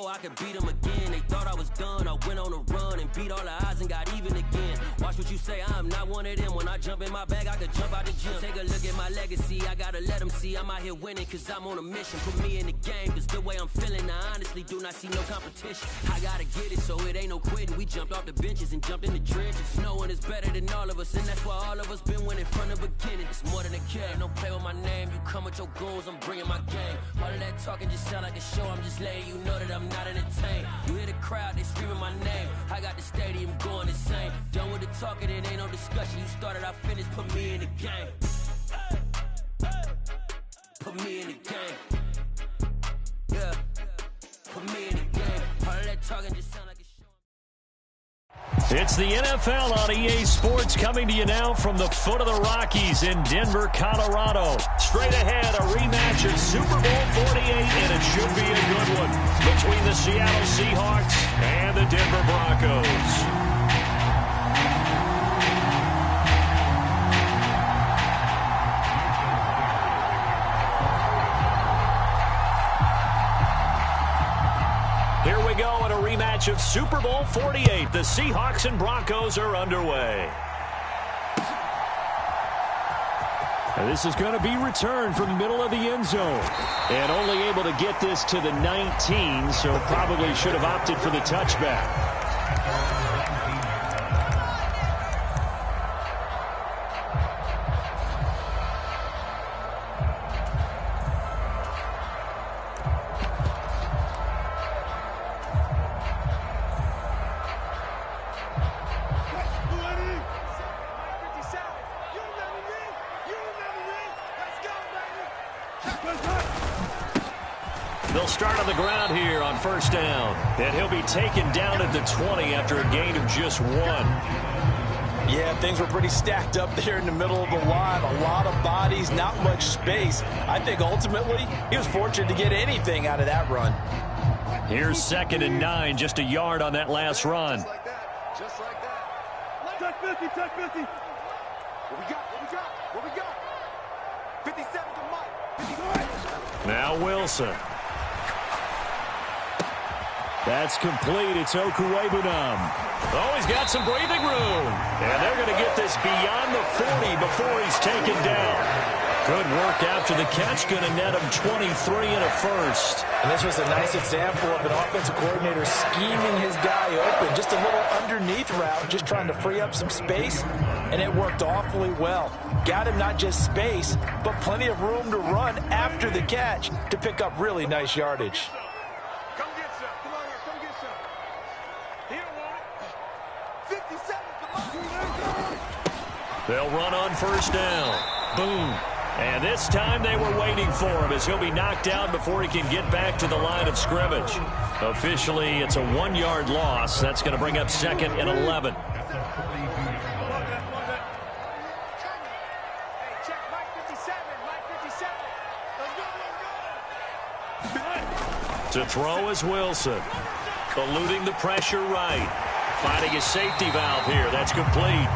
before I could beat them again. They thought I was done, I went on a run and beat all the odds and got even again. Watch what you say, I'm not one of them. When I jump in my bag, I could jump out the gym. Take a look at my legacy, I gotta let them see I'm out here winning, cause I'm on a mission. Put me in the game, cause the way I'm feeling, I honestly do not see no competition. I gotta get it, so it ain't no quitting. We jumped off the benches and jumped in the trenches. No one is better than all of us, and that's why all of us been winning from the beginning. It's more than a game, don't play with my name. You come with your goons, I'm bringing my game. All of that talking just sound like a show, I'm just letting you know that I'm not entertained. You hear the crowd, they screaming my name. I got the stadium going insane. Done with the talking, it ain't no discussion. You started, I finished, put me in the game. Put me in the game. Yeah. Put me in the game. All of that talking just sound like a show. It's the NFL on EA Sports, coming to you now from the foot of the Rockies in Denver, Colorado. Straight ahead, a rematch of Super Bowl 48, and it should be a good one, between the Seattle Seahawks and the Denver Broncos. Here we go in a rematch of Super Bowl 48. The Seahawks and Broncos are underway. And this is going to be returned from the middle of the end zone. And only able to get this to the 19, so probably should have opted for the touchback. They'll start on the ground here on first down. And he'll be taken down at the 20 after a gain of just 1. Yeah, things were pretty stacked up there in the middle of the line. A lot of bodies, not much space. I think ultimately he was fortunate to get anything out of that run. Here's 2nd and 9, just a yard on that last run. Just like that. Just like that. Tuck 50, tuck 50. What we got? What we got? What we got? 57 to Mike. 59. Now Wilson. That's complete. It's Okuwebunam. Oh, he's got some breathing room. And they're going to get this beyond the 40 before he's taken down. Good work after the catch. Going to net him 23 and a first. And this was a nice example of an offensive coordinator scheming his guy open. Just a little underneath route, just trying to free up some space. And it worked awfully well. Got him not just space, but plenty of room to run after the catch to pick up really nice yardage. They'll run on first down. Boom. And this time they were waiting for him, as he'll be knocked down before he can get back to the line of scrimmage. Officially, it's a 1-yard loss. That's going to bring up 2nd and 11. To throw is Wilson. Eluding the pressure right. Finding his safety valve here. That's complete.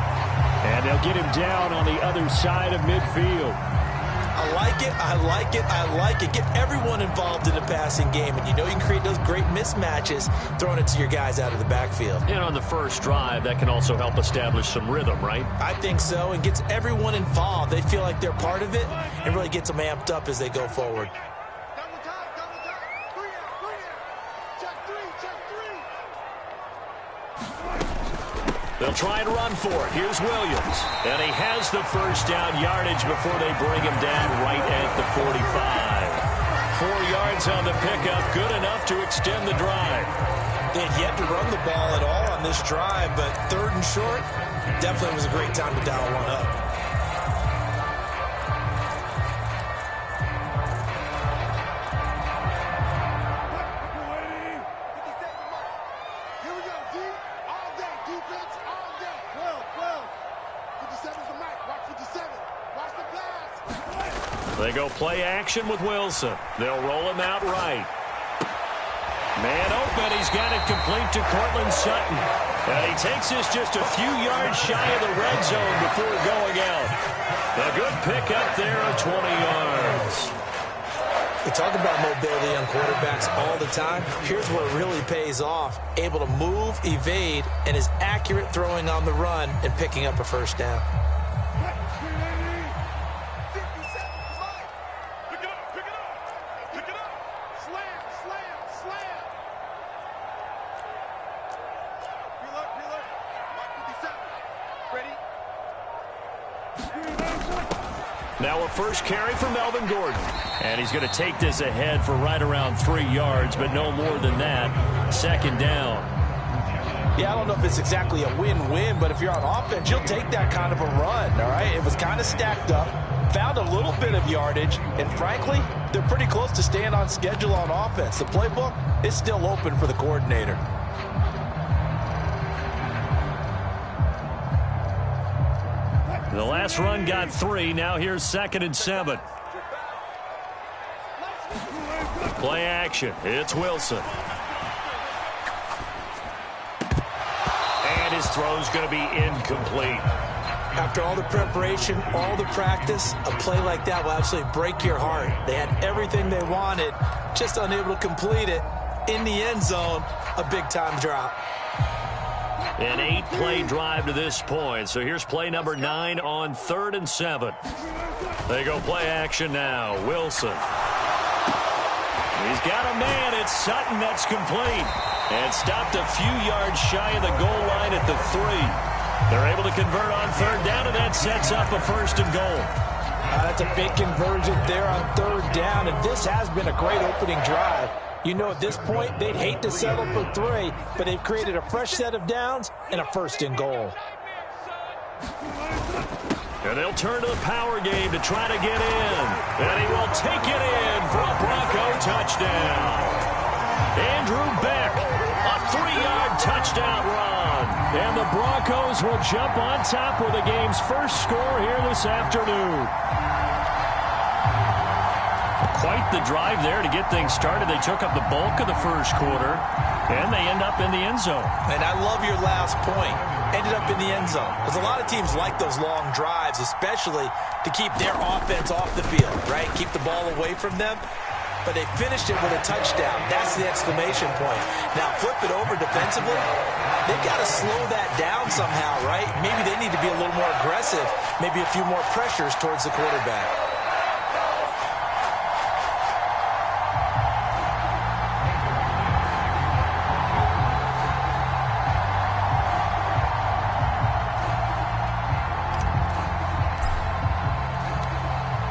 And they'll get him down on the other side of midfield. I like it, I like it, I like it. Get everyone involved in the passing game. And you know you can create those great mismatches throwing it to your guys out of the backfield. And on the first drive, that can also help establish some rhythm, right? I think so, and gets everyone involved. They feel like they're part of it and really gets them amped up as they go forward. They'll try and run for it. Here's Williams. And he has the first down yardage before they bring him down right at the 45. 4 yards on the pickup, good enough to extend the drive. They had yet to run the ball at all on this drive, but 3rd and short, definitely was a great time to dial one up. They go play action with Wilson. They'll roll him out right. Man open. He's got it complete to Cortland Sutton. And he takes this just a few yards shy of the red zone before going out. A good pickup there of 20 yards. We talk about mobility on quarterbacks all the time. Here's where it really pays off. Able to move, evade, and is accurate throwing on the run and picking up a first down. Now a first carry for Melvin Gordon. And he's going to take this ahead for right around 3 yards, but no more than that. Second down. Yeah, I don't know if it's exactly a win-win, but if you're on offense, you'll take that kind of a run, all right? It was kind of stacked up, found a little bit of yardage, and frankly, they're pretty close to staying on schedule on offense. The playbook is still open for the coordinator. The last run got 3. Now here's 2nd and 7. Play action. It's Wilson. And his throw's going to be incomplete. After all the preparation, all the practice, a play like that will absolutely break your heart. They had everything they wanted, just unable to complete it. In the end zone, a big-time drop. An 8-play drive to this point. So here's play number 9 on 3rd and 7. They go play action now. Wilson. He's got a man. It's Sutton. That's complete. And stopped a few yards shy of the goal line at the 3. They're able to convert on 3rd down, and that sets up a 1st and goal. That's a big conversion there on 3rd down, and this has been a great opening drive. You know, at this point, they'd hate to settle for 3, but they've created a fresh set of downs and a 1st and goal. And they'll turn to the power game to try to get in. And he will take it in for a Bronco touchdown. Andrew Beck, a 3-yard touchdown run. And the Broncos will jump on top with the game's first score here this afternoon. Quite the drive there to get things started. They took up the bulk of the first quarter, and they end up in the end zone. And I love your last point. Ended up in the end zone. Because a lot of teams like those long drives, especially to keep their offense off the field, right? Keep the ball away from them. But they finished it with a touchdown. That's the exclamation point. Now flip it over defensively. They've got to slow that down somehow, right? Maybe they need to be a little more aggressive. Maybe a few more pressures towards the quarterback.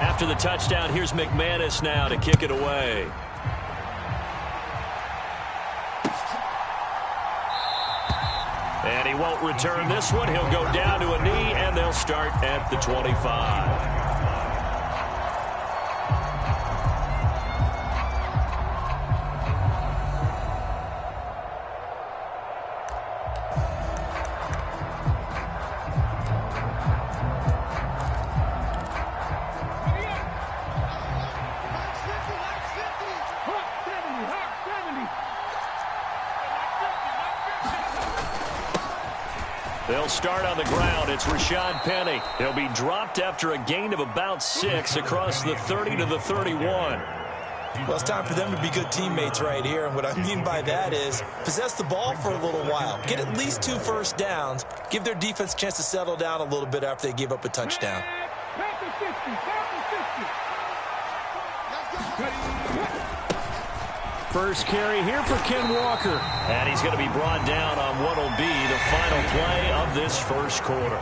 After the touchdown, here's McManus now to kick it away. And he won't return this one. He'll go down to a knee, and they'll start at the 25. They'll start on the ground. It's Rashad Penny. He'll be dropped after a gain of about 6 across the 30 to the 31. Well, it's time for them to be good teammates right here. And what I mean by that is possess the ball for a little while. Get at least 2 first downs. Give their defense a chance to settle down a little bit after they give up a touchdown. First carry here for Ken Walker. And he's going to be brought down on what will be the final play of this first quarter.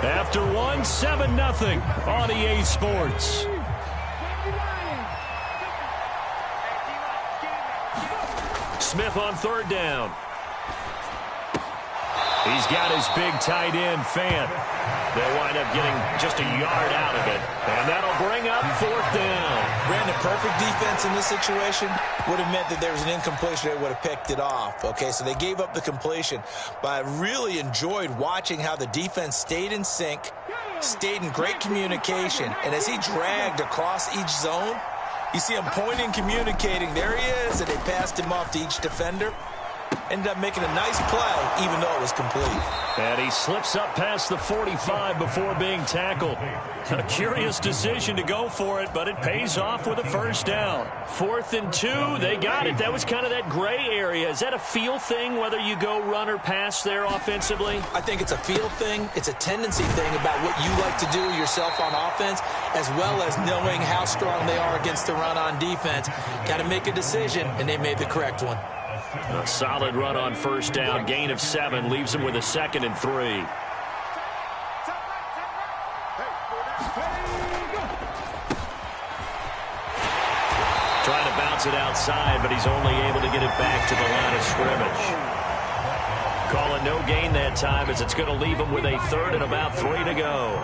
After 1, 7-0 on EA Sports. Smith on 3rd down. He's got his big tight end, Fant. They'll wind up getting just a yard out of it. And that'll bring up 4th down. Brandon, perfect defense in this situation would have meant that there was an incompletion. They would have picked it off. Okay, so they gave up the completion. But I really enjoyed watching how the defense stayed in sync, stayed in great communication. And as he dragged across each zone, you see him pointing, communicating. There he is, and they passed him off to each defender. Ended up making a nice play, even though it was complete. And he slips up past the 45 before being tackled. A curious decision to go for it, but it pays off with a first down. 4th and 2, they got it. That was kind of that gray area. Is that a feel thing, whether you go run or pass there offensively? I think it's a feel thing. It's a tendency thing about what you like to do yourself on offense, as well as knowing how strong they are against the run on defense. Got to make a decision, and they made the correct one. A solid run on first down. Gain of 7 leaves him with a 2nd and 3. Trying to bounce it outside, but he's only able to get it back to the line of scrimmage. Calling no gain that time, as it's going to leave him with a 3rd and about 3 to go.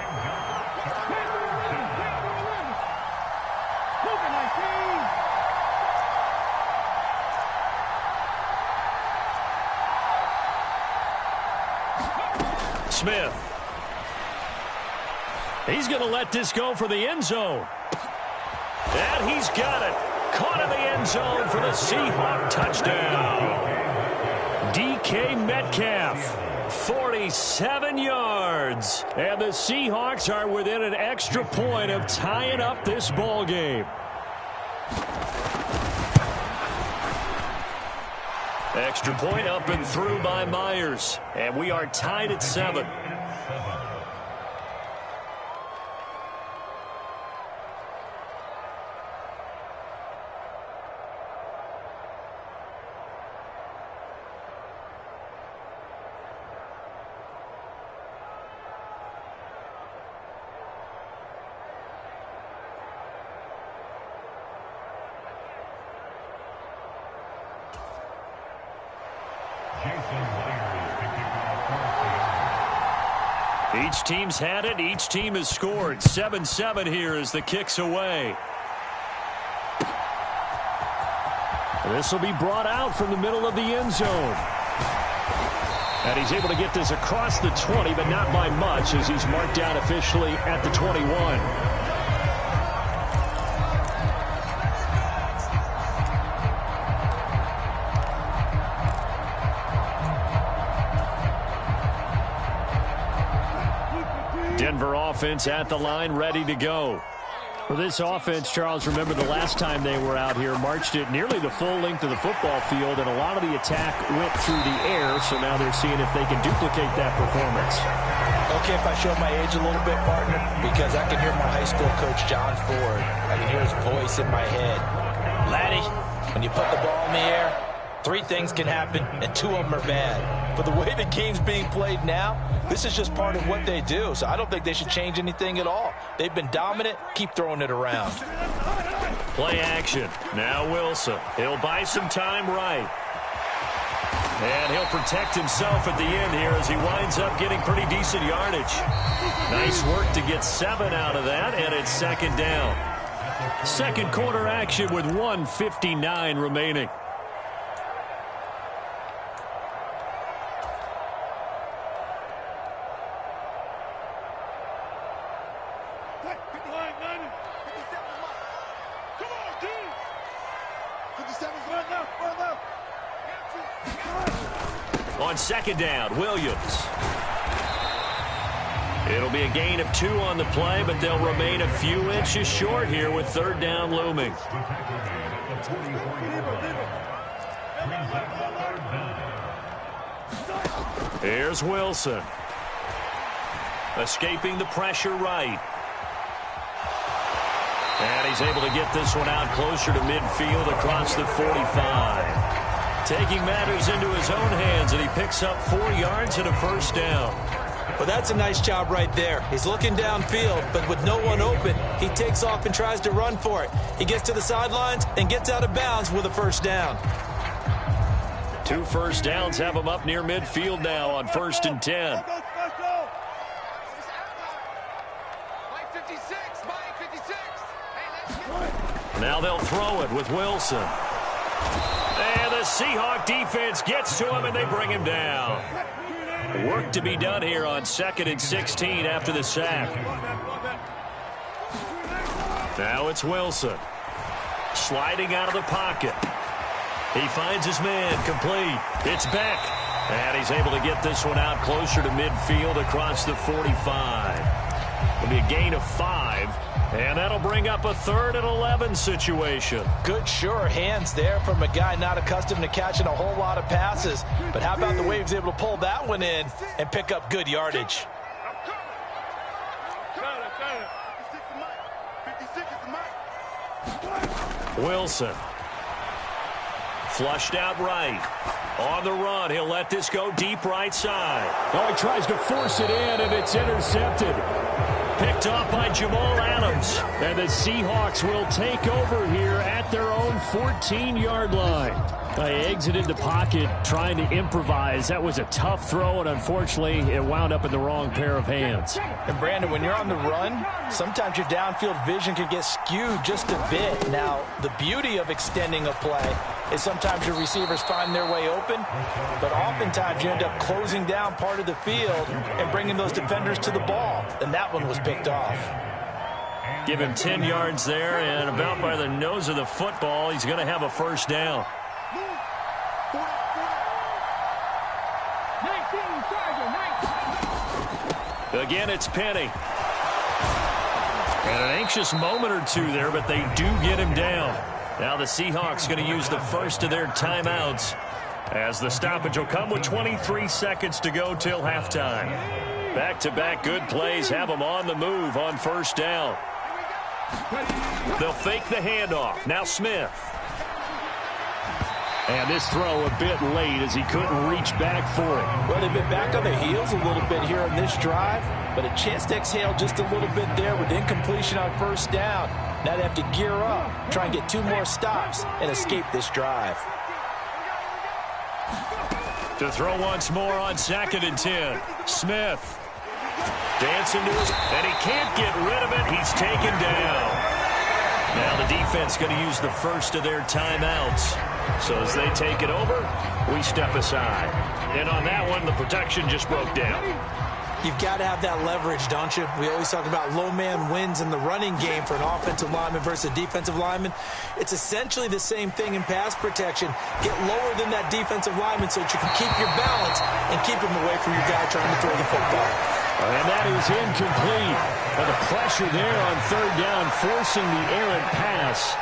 Smith. He's going to let this go for the end zone. And he's got it. Caught in the end zone for the Seahawk touchdown. DK Metcalf, 47 yards. And the Seahawks are within an extra point of tying up this ball game. Extra point up and through by Myers. And we are tied at 7. Each team's had it. Each team has scored. 7-7 here as the kick's away. This will be brought out from the middle of the end zone. And he's able to get this across the 20, but not by much, as he's marked down officially at the 21. Denver offense at the line, ready to go. For this offense, Charles, remember the last time they were out here, marched it nearly the full length of the football field, and a lot of the attack went through the air, so now they're seeing if they can duplicate that performance. Okay, if I show my age a little bit, partner, because I can hear my high school coach, John Ford. I can hear his voice in my head. Laddie, when you put the ball in the air, 3 things can happen, and 2 of them are bad. For the way the game's being played now, this is just part of what they do, so I don't think they should change anything at all. They've been dominant. Keep throwing it around. Play action. Now Wilson. He'll buy some time right. And he'll protect himself at the end here as he winds up getting pretty decent yardage. Nice work to get 7 out of that, and it's 2nd down. Second quarter action with 1:59 remaining. On 2nd down, Williams. It'll be a gain of 2 on the play, but they'll remain a few inches short here with 3rd down looming. Here's Wilson. Escaping the pressure right. And he's able to get this one out closer to midfield across the 45. Taking matters into his own hands, and he picks up 4 yards and a first down. Well, that's a nice job right there. He's looking downfield, but with no one open, he takes off and tries to run for it. He gets to the sidelines and gets out of bounds with a first down. 2 first downs have him up near midfield now on 1st and 10. Now they'll throw it with Wilson. And the Seahawk defense gets to him, and they bring him down. Work to be done here on 2nd and 16 after the sack. Now it's Wilson. Sliding out of the pocket. He finds his man, complete. It's Beck. And he's able to get this one out closer to midfield across the 45. It'll be a gain of 5. And that'll bring up a 3rd and 11 situation. Good, sure hands there from a guy not accustomed to catching a whole lot of passes. But how about the way he was able to pull that one in and pick up good yardage? Wilson. Flushed out right. On the run, he'll let this go deep right side. Oh, he tries to force it in, and it's intercepted. Picked off by Jamal Adams. And the Seahawks will take over here at their own 14-yard line. They exited the pocket trying to improvise. That was a tough throw, and unfortunately, it wound up in the wrong pair of hands. And, Brandon, when you're on the run, sometimes your downfield vision can get skewed just a bit. Now, the beauty of extending a play is sometimes your receivers find their way open, but oftentimes you end up closing down part of the field and bringing those defenders to the ball. And that one was picked off. Give him 10 yards there, and about by the nose of the football, he's going to have a first down. Again, it's Penny. And an anxious moment or two there, but they do get him down. Now the Seahawks going to use the first of their timeouts as the stoppage will come with 23 seconds to go till halftime. Back-to-back good plays have them on the move on first down. They'll fake the handoff. Now Smith. And this throw a bit late as he couldn't reach back for it. Well, they've been back on their heels a little bit here on this drive, but a chance to exhale just a little bit there with incompletion on first down. Now they have to gear up, try and get 2 more stops, and escape this drive. To throw once more on 2nd and 10. Smith. Dancing to his, and he can't get rid of it. He's taken down. Now the defense going to use the first of their timeouts. So as they take it over, we step aside. And on that one, the protection just broke down. You've got to have that leverage, don't you? We always talk about low man wins in the running game for an offensive lineman versus a defensive lineman. It's essentially the same thing in pass protection. Get lower than that defensive lineman so that you can keep your balance and keep him away from your guy trying to throw the football. And that is incomplete. And the pressure there on 3rd down, forcing the errant pass.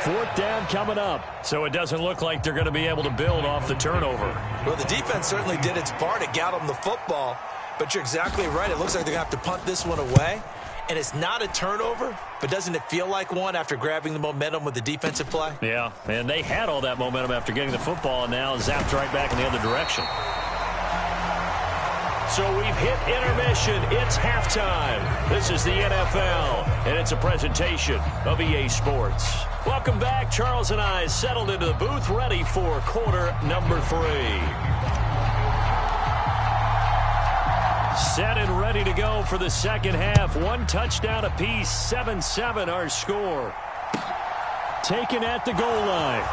4th down coming up. So it doesn't look like they're going to be able to build off the turnover. Well, the defense certainly did its part to get them the football. But you're exactly right. It looks like they're going to have to punt this one away. And it's not a turnover, but doesn't it feel like one after grabbing the momentum with the defensive play? Yeah, and they had all that momentum after getting the football, and now zapped right back in the other direction. So we've hit intermission. It's halftime. This is the NFL, and it's a presentation of EA Sports. Welcome back. Charles and I settled into the booth, ready for quarter number 3. Set and ready to go for the second half. 1 touchdown apiece, 7-7 our score. Taken at the goal line.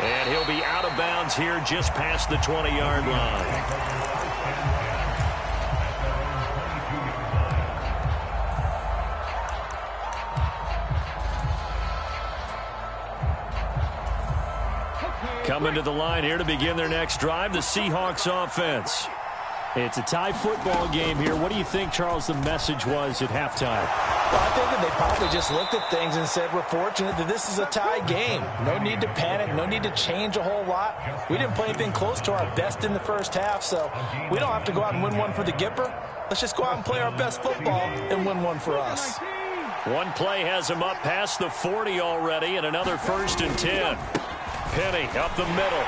And he'll be out of bounds here just past the 20-yard line. Coming to the line here to begin their next drive, the Seahawks offense. It's a tie football game here. What do you think, Charles, the message was at halftime? Well, I think that they probably just looked at things and said, we're fortunate that this is a tie game. No need to panic, no need to change a whole lot. We didn't play anything close to our best in the first half, so we don't have to go out and win one for the Gipper. Let's just go out and play our best football and win one for us. One play has him up past the 40 already, and another 1st and 10. Penny up the middle.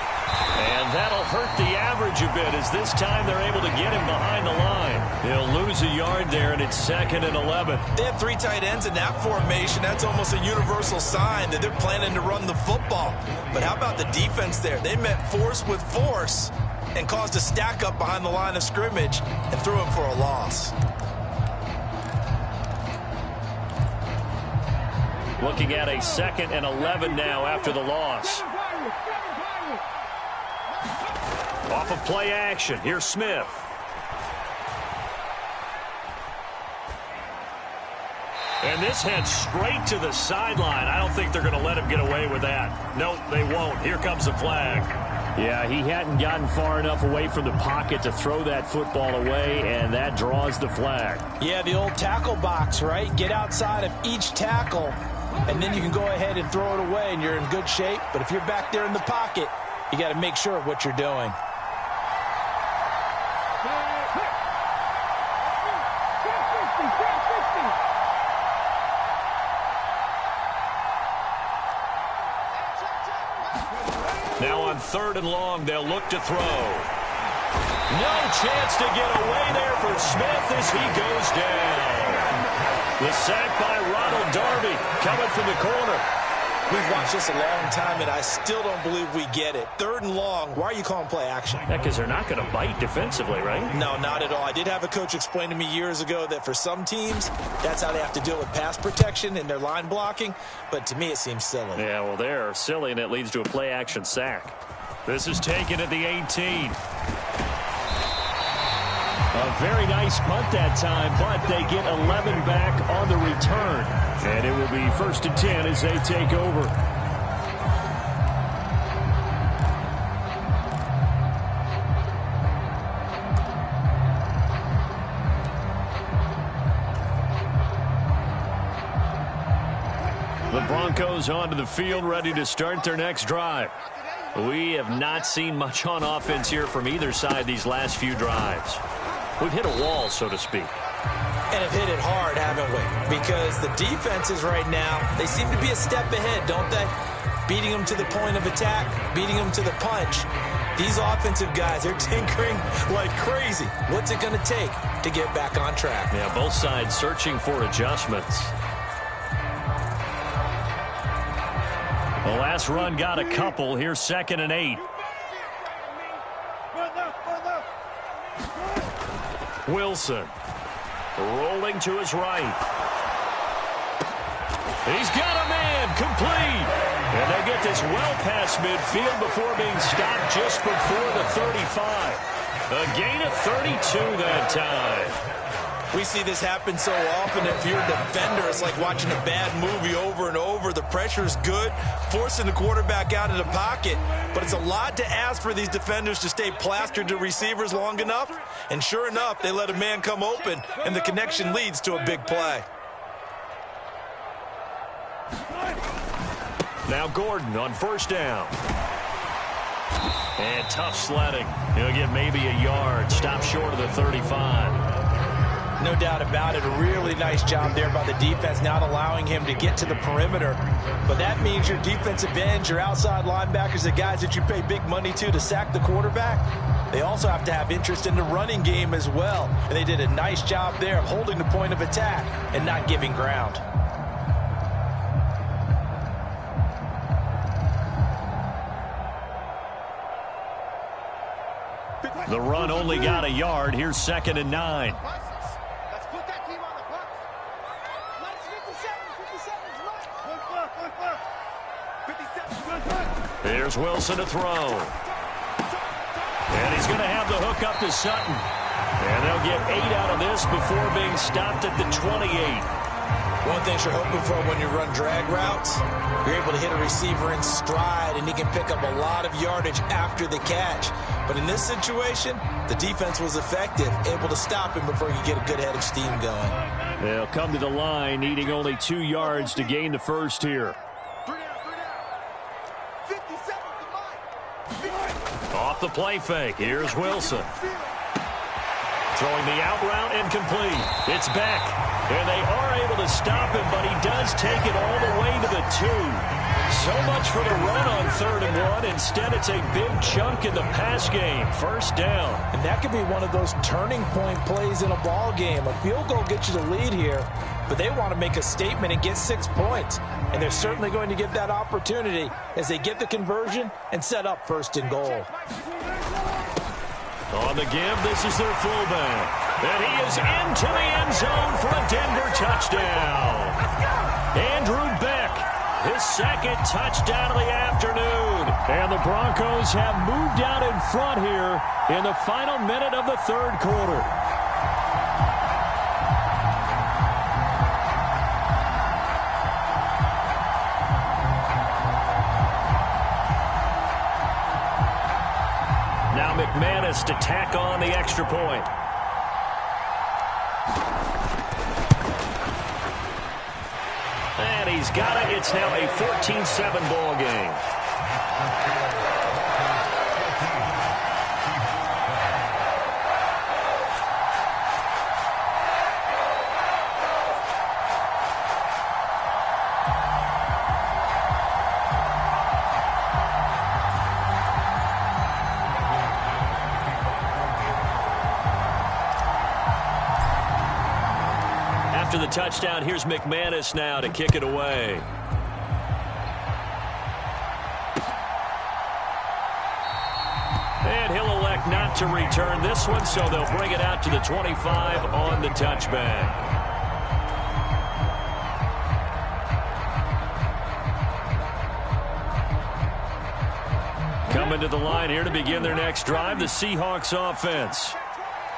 And that'll hurt the average a bit as this time they're able to get him behind the line. He'll lose a yard there, and it's 2nd and 11. They have 3 tight ends in that formation. That's almost a universal sign that they're planning to run the football. But how about the defense there? They met force with force and caused a stack up behind the line of scrimmage and threw him for a loss. Looking at a 2nd and 11 now after the loss. Off of play action. Here's Smith. And this heads straight to the sideline. I don't think they're going to let him get away with that. Nope, they won't. Here comes the flag. Yeah, he hadn't gotten far enough away from the pocket to throw that football away, and that draws the flag. Yeah, the old tackle box, right? Get outside of each tackle, and then you can go ahead and throw it away, and you're in good shape. But if you're back there in the pocket, you got to make sure of what you're doing. Now on 3rd and long, they'll look to throw. No chance to get away there for Smith as he goes down. The sack by Ronald Darby coming from the corner. We've watched this a long time, and I still don't believe we get it. 3rd and long, why are you calling play action? Yeah, because they're not going to bite defensively, right? No, not at all. I did have a coach explain to me years ago that for some teams, that's how they have to deal with pass protection and their line blocking. But to me, it seems silly. Yeah, well, they're silly, and it leads to a play action sack. This is taken at the 18. A very nice punt that time, but they get 11 back on the return. And it will be 1st and 10 as they take over. The Broncos onto the field, ready to start their next drive. We have not seen much on offense here from either side these last few drives. We've hit a wall, so to speak. And have hit it hard, haven't we? Because the defenses right now, they seem to be a step ahead, don't they? Beating them to the point of attack, beating them to the punch. These offensive guys, they're tinkering like crazy. What's it going to take to get back on track? Yeah, both sides searching for adjustments. The last run got a couple. Here's 2nd and 8. Wilson rolling to his right. He's got a man complete. And they get this well past midfield before being stopped just before the 35. A gain of 32 that time. We see this happen so often. If you're a defender, it's like watching a bad movie over and over. The pressure's good, forcing the quarterback out of the pocket. But it's a lot to ask for these defenders to stay plastered to receivers long enough. And sure enough, they let a man come open, and the connection leads to a big play. Now Gordon on 1st down. And tough sledding. He'll get maybe a yard. Stop short of the 35. No doubt about it. A really nice job there by the defense, not allowing him to get to the perimeter. But that means your defensive ends, your outside linebackers, the guys that you pay big money to sack the quarterback, they also have to have interest in the running game as well. And they did a nice job there of holding the point of attack and not giving ground. The run only got a yard. Here's 2nd and 9. Here's Wilson to throw. And he's going to have the hook up to Sutton. And they'll get 8 out of this before being stopped at the 28. One thing you're hoping for when you run drag routes, you're able to hit a receiver in stride, and he can pick up a lot of yardage after the catch. But in this situation, the defense was effective, able to stop him before he could get a good head of steam going. They'll come to the line, needing only 2 yards to gain the first here. Off the play fake. Here's Wilson. Throwing the out route incomplete. It's Beck. And they are able to stop him, but he does take it all the way to the 2. So much for the run on 3rd and 1. Instead, it's a big chunk in the pass game. 1st down. And that could be one of those turning point plays in a ball game. A field goal gets you the lead here, but they want to make a statement and get 6 points. And they're certainly going to get that opportunity as they get the conversion and set up 1st and goal. On the give, this is their fullback. And he is into the end zone for a Denver touchdown. Andrew Beck, his 2nd touchdown of the afternoon. And the Broncos have moved out in front here in the final minute of the 3rd quarter. Now McManus to tack on the extra point. And he's got it. It's now a 14-7 ball game. After the touchdown, here's McManus now to kick it away. And he'll elect not to return this one, so they'll bring it out to the 25 on the touchback. Coming to the line here to begin their next drive, the Seahawks offense.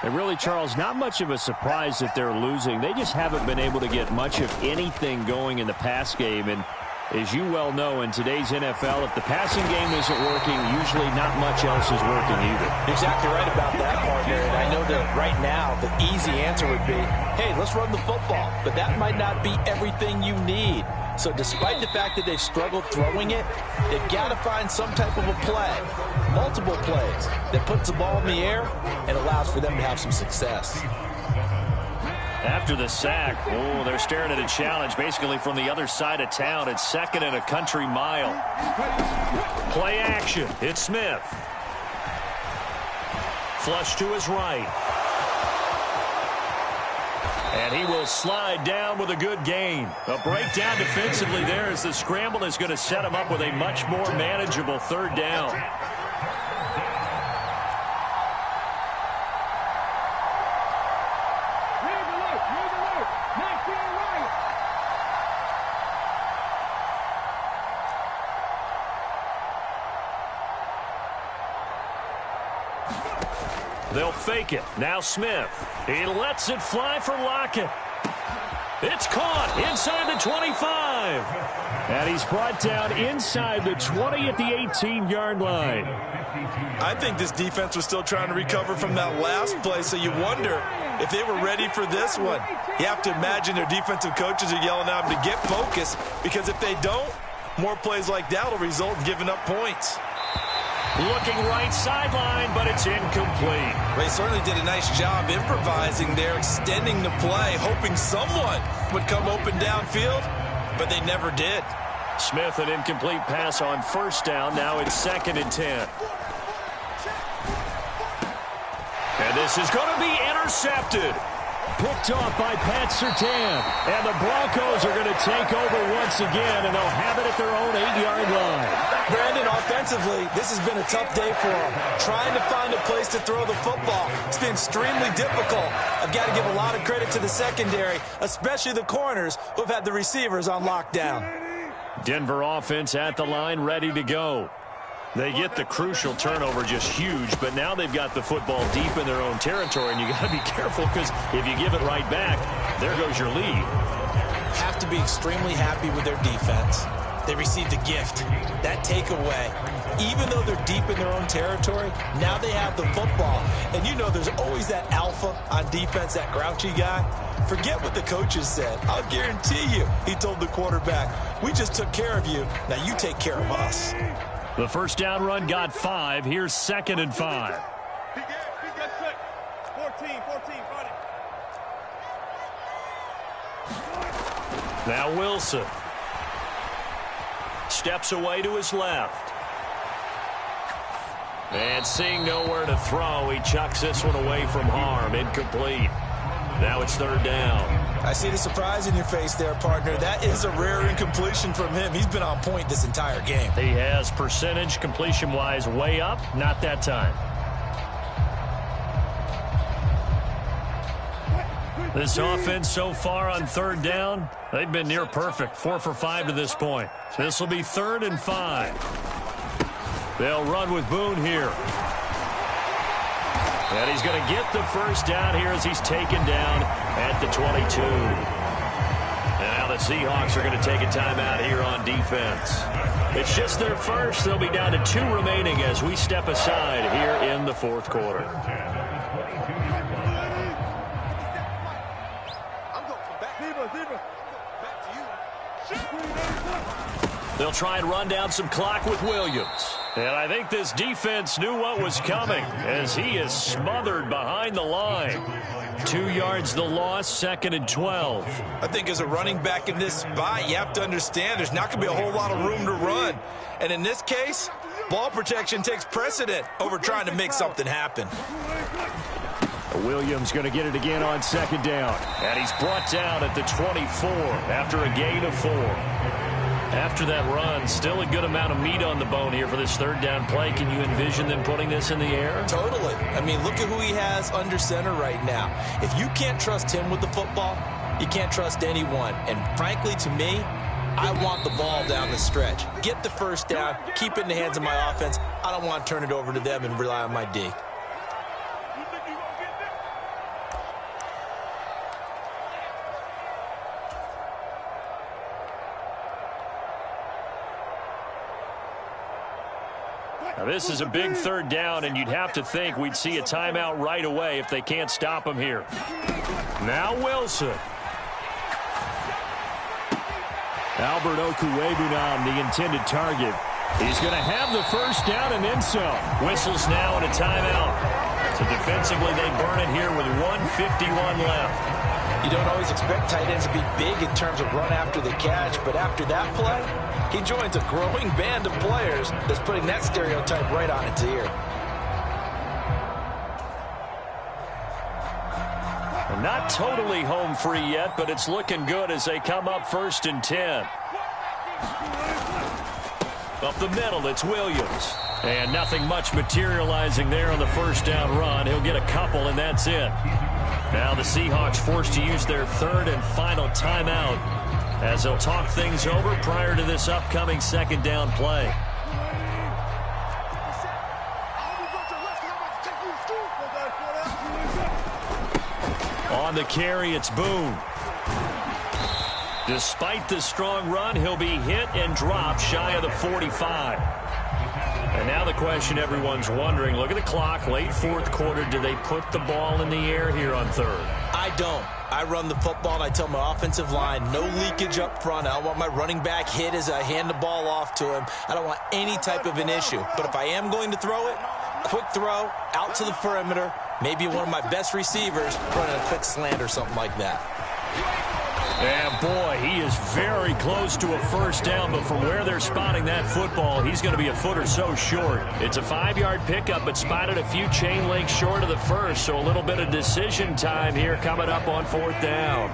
And really, Charles, not much of a surprise that they're losing. They just haven't been able to get much of anything going in the pass game. And as you well know, in today's NFL, if the passing game isn't working, usually not much else is working either. Exactly right about that, partner. And I know that right now the easy answer would be, hey, let's run the football. But that might not be everything you need. So despite the fact that they've struggled throwing it, they've got to find some type of a play, multiple plays, that puts the ball in the air and allows for them to have some success. After the sack, oh, they're staring at a challenge basically from the other side of town. It's second and a country mile. Play action. It's Smith. Flush to his right. And he will slide down with a good gain. A breakdown defensively there as the scramble is going to set him up with a much more manageable third down. They'll fake it. Now Smith. He lets it fly for Lockett. It's caught inside the 25. And he's brought down inside the 20 at the 18-yard line. I think this defense was still trying to recover from that last play, so you wonder if they were ready for this one. You have to imagine their defensive coaches are yelling at them to get focused, because if they don't, more plays like that will result in giving up points. Looking right sideline, but it's incomplete. They certainly did a nice job improvising there, extending the play, hoping someone would come open downfield, but they never did. Smith, an incomplete pass on first down. Now it's 2nd and 10. And this is going to be intercepted. Picked off by Pat Surtain. And the Broncos are going to take over once again, and they'll have it at their own 8-yard line. Brandon, offensively, this has been a tough day for them. Trying to find a place to throw the football. It's been extremely difficult. I've got to give a lot of credit to the secondary, especially the corners who've had the receivers on lockdown. Denver offense at the line, ready to go. They get the crucial turnover, just huge, but now they've got the football deep in their own territory, and you got to be careful, because if you give it right back, there goes your lead. Have to be extremely happy with their defense. They received a gift. That takeaway, even though they're deep in their own territory, now they have the football. And you know there's always that alpha on defense, that grouchy guy. Forget what the coaches said. I'll guarantee you, he told the quarterback, we just took care of you. Now you take care of us. The first down run got 5. Here's 2nd and 5. 14, buddy. Now Wilson. Steps away to his left. And seeing nowhere to throw, he chucks this one away from harm. Incomplete. Now it's 3rd down. I see the surprise in your face there, partner. That is a rare incompletion from him. He's been on point this entire game. He has percentage completion-wise way up. Not that time. This offense so far on 3rd down, they've been near perfect. 4 for 5 to this point. This will be 3rd and 5. They'll run with Boone here. And he's going to get the first down here as he's taken down at the 22. And now the Seahawks are going to take a timeout here on defense. It's just their first. They'll be down to 2 remaining as we step aside here in the fourth quarter. They'll try and run down some clock with Williams. And I think this defense knew what was coming as he is smothered behind the line. 2 yards the loss, 2nd and 12. I think as a running back in this spot, you have to understand there's not going to be a whole lot of room to run. And in this case, ball protection takes precedent over trying to make something happen. Williams going to get it again on 2nd down. And he's brought down at the 24 after a gain of 4. After that run, still a good amount of meat on the bone here for this 3rd down play. Can you envision them putting this in the air? Totally. I mean, look at who he has under center right now. If you can't trust him with the football, you can't trust anyone. And frankly, to me, I want the ball down the stretch. Get the 1st down, keep it in the hands of my offense. I don't want to turn it over to them and rely on my D. Now this is a big 3rd down, and you'd have to think we'd see a timeout right away if they can't stop him here. Now Wilson. Albert Okwuegbunam, the intended target. He's going to have the 1st down and then some. Whistles now and a timeout. So defensively they burn it here with 1:51 left. You don't always expect tight ends to be big in terms of run after the catch, but after that play, he joins a growing band of players that's putting that stereotype right on its ear. Not totally home free yet, but it's looking good as they come up 1st and 10. Up the middle, it's Williams. And nothing much materializing there on the 1st down run. He'll get a couple, and that's it. Now the Seahawks forced to use their 3rd and final timeout as they'll talk things over prior to this upcoming 2nd down play. On the carry, it's Boone. Despite the strong run, he'll be hit and dropped shy of the 45. And now the question everyone's wondering, look at the clock, late 4th quarter, do they put the ball in the air here on 3rd? I don't. I run the football, and I tell my offensive line, no leakage up front. I don't want my running back hit as I hand the ball off to him. I don't want any type of an issue. But if I am going to throw it, quick throw, out to the perimeter, maybe one of my best receivers running a quick slant or something like that. And boy, he is very close to a 1st down, but from where they're spotting that football, he's going to be a foot or so short. It's a 5-yard pickup, but spotted a few chain links short of the 1st, so a little bit of decision time here coming up on 4th down.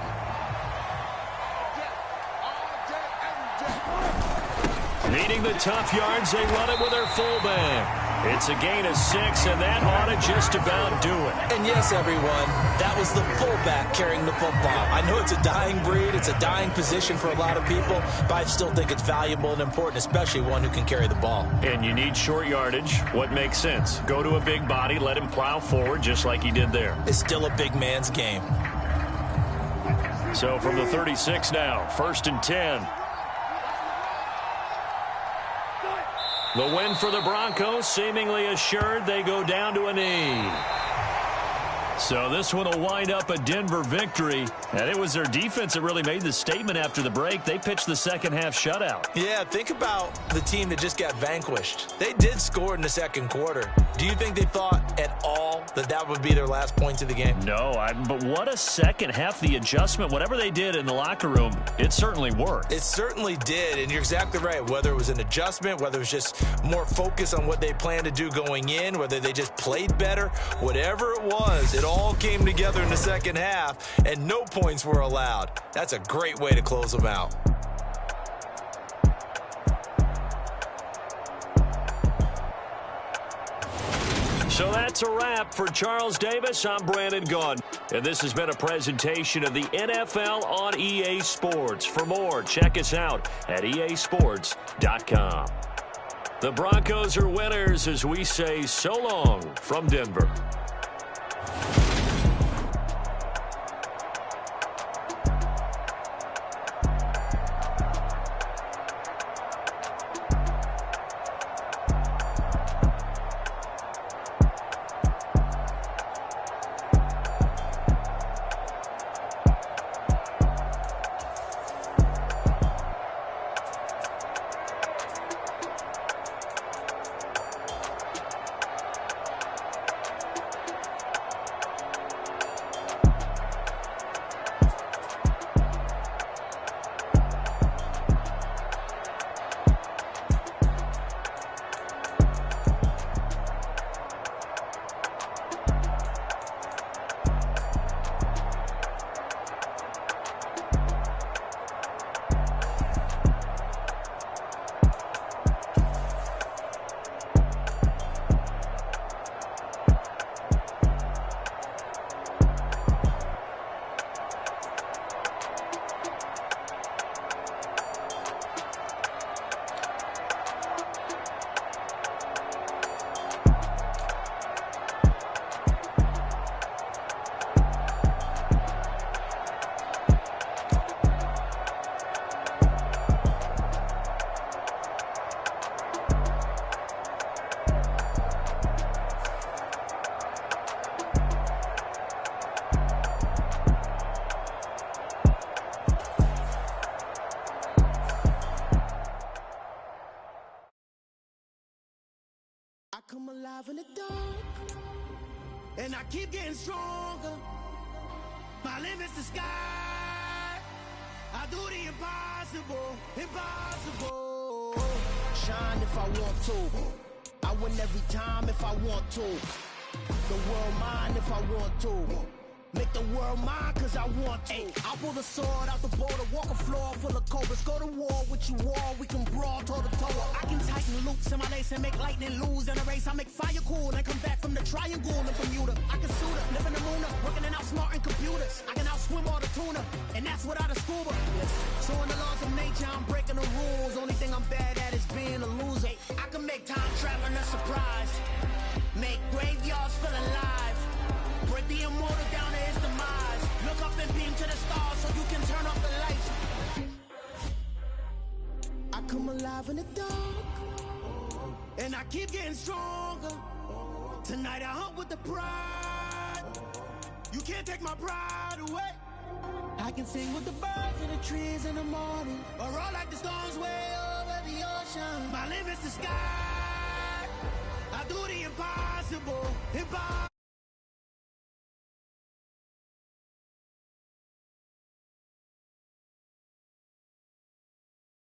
Needing the tough yards, they run it with their fullback. It's a gain of 6, and that ought to just about do it. And yes, everyone, that was the fullback carrying the football. I know it's a dying breed, it's a dying position for a lot of people, but I still think it's valuable and important, especially one who can carry the ball. And you need short yardage. What makes sense? Go to a big body, let him plow forward just like he did there. It's still a big man's game. So from the 36 now, 1st and 10. The win for the Broncos, seemingly assured. They go down to a knee. So this one will wind up a Denver victory. And it was their defense that really made the statement after the break. They pitched the 2nd half shutout. Yeah, think about the team that just got vanquished. They did score in the 2nd quarter. Do you think they thought at all that that would be their last point of the game? No, but what a 2nd half. The adjustment, whatever they did in the locker room, it certainly worked. It certainly did, and you're exactly right. Whether it was an adjustment, whether it was just more focus on what they planned to do going in, whether they just played better, whatever it was, it all came together in the 2nd half, and no points were allowed. That's a great way to close them out. So that's a wrap for Charles Davis. I'm Brandon Gunn, and this has been a presentation of the NFL on EA Sports. For more, check us out at easports.com. The Broncos are winners as we say so long from Denver. come alive in the dark, and I keep getting stronger. My limit's the sky. I do the impossible, impossible. Shine if I want to. I win every time if I want to. The world mine if I want to. Make the world mine cause I want to. I'll pull the sword out the border, walk a floor full of cobras. Go to war with you all, we can brawl toe to toe. I can tighten loops in my lace and make lightning lose in a race. I make fire cool and come back from the triangle in Bermuda. I can suit her, live in the moon, working and outsmarting computers. I can outswim all the tuna, and that's without a scuba. So in the laws of nature, I'm breaking the rules. Only thing I'm bad at is being a loser. I can make time traveling a surprise, make graveyards feel alive. Break the immortal down to his demise. Look up and beam to the stars so you can turn off the lights. I come alive in the dark, and I keep getting stronger. Tonight I hunt with the pride. You can't take my pride away. I can sing with the birds and the trees in the morning, or roll like the storms way over the ocean. My limit's the sky. I do the impossible, impossible.